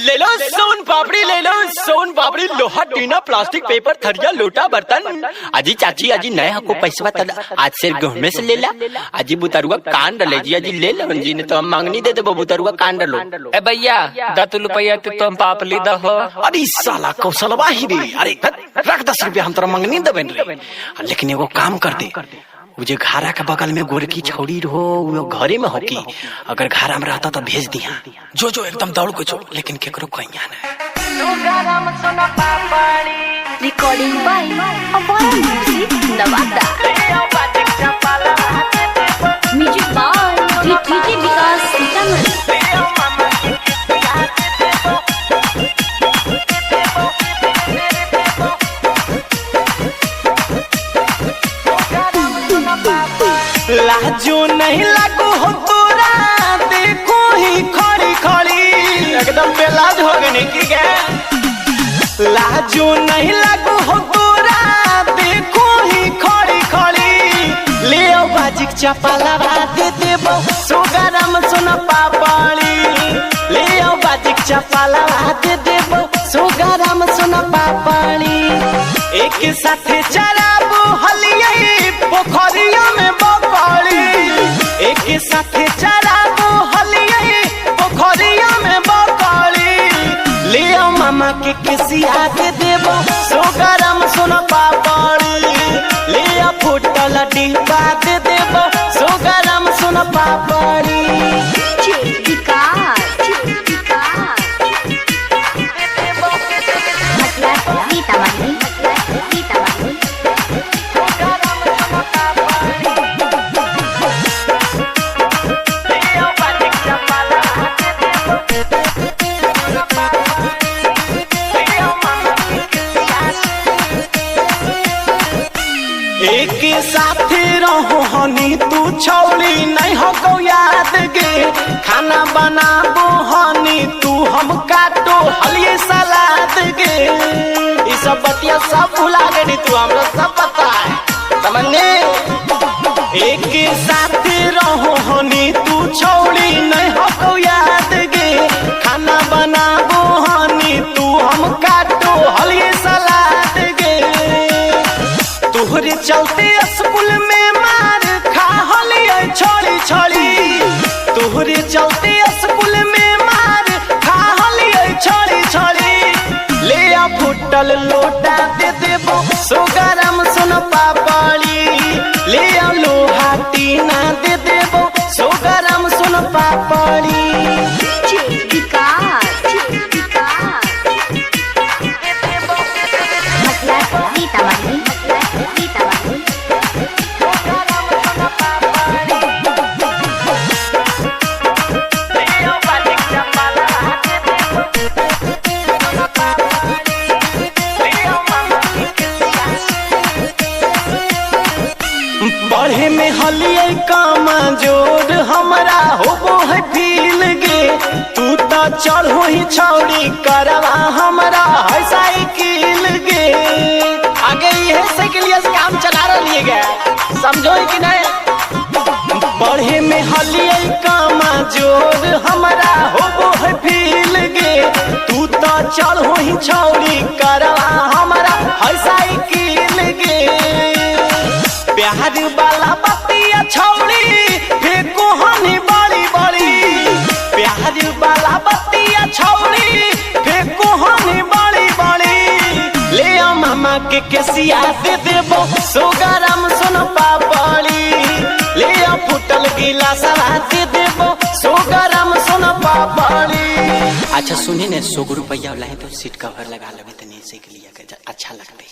ले लो सोन पापड़ी, ले लो सोन पापड़ी, लोहा टीना प्लास्टिक पेपर थरिया लोटा बर्तन। अजी चाची अजी नए हको पैसा तल आज से गहमे से ले ला। अजी बुतरुआ कान डाले जी, अजी ले लो जी, ने तो हम मांगनी दे दो बुतरुआ कान डालो। ए भैया 10 रुपया तो तुम पापली दहो। अरे साला कौशलवा ही रे, अरे रख 10 रुपया हम तोरा मांगनी देबे रे। लेकिन एगो काम कर दे, वो जो घारा के बगल में गोरकी छौड़ी रहो वो घरे में होकी, अगर घारा में रहता तो भेज दिया। जो जो एकदम दौड़ को जो, लेकिन केकरो कहीं आना। Recording by Apara music Nawada. Music by DJ Vikas Sitamarhi. लाजो नहीं लागू हो तोरा, देखो ही खड़ी खड़ी एकदम बेलाज हो गई की गे। लाजो नहीं लागू हो तोरा, देखो ही खड़ी खड़ी। ले आओ बाजिक चपाला दे देबो, सोगरम सुन पापड़ी। ले आओ बाजिक चपाला दे देबो, सोगरम सुन पापड़ी। एक साथे चराबो हलिया पोखरिया में बकड़ी, एक साथे चराबो हलिया पोखरिया में बकड़ी। ले आओ मामा के किसिया दे देबो, सोगरम सुन पापड़ी। ले आओ फुटल डिब्बा दे देबो, सोगरम सुन पापड़ी। एक साथे रहो हनी तू छौली नहीं हो गो याद गे। खाना बनाबो हनी तू हम काटो हलिए सलाद गे। ये सब बतिया सब भुला गई तू, हमरा सब पता है समझने। एक साथे रहो हनी तू छौली नहीं हो गो याद गे। खाना बनाबो हनी तू हम काटो हलिए सलाद गे। तोहरे चलते स्कूल में मार खा हलिए छोड़ी छोड़ी। तोहरे चलते स्कूल में मार खा हलिए छोड़ी छोड़ी। ले आ फुटल लोटा दे देबो, सोगरम सुन पापड़ी। ले आ लोहा टीना दे देबो, सोगरम सुन पापड़ी। बढ़े में हलिए काम जोर हमरा होबो है फील गे। तू तो चढ़ो ही छौड़ी करवा हमरा है साइकिल गे। आगे ये साइकिलिया से काम चला रही गे, समझो कि नहीं। बढ़े में हलिए काम जोर हमरा होबो है फील गे। तू तो चढ़ो ही छौड़ी करवा हमरा है साइकिल गे। प्यार वाला बतिया छौड़ी फेंको हनी बड़ी बड़ी। प्यार वाला बतिया छौड़ी फेंको हनी बड़ी बड़ी। ले आ मामा के केसिया दे देबो, सोगरम सुन पापड़ी। ले आ फुटल गिलास दे देबो, सोगरम सुन पापड़ी। अच्छा सुनिए ने 100 रुपया वाला है तो सीट कवर लगा लेबे तनी से के लिए अच्छा लगते।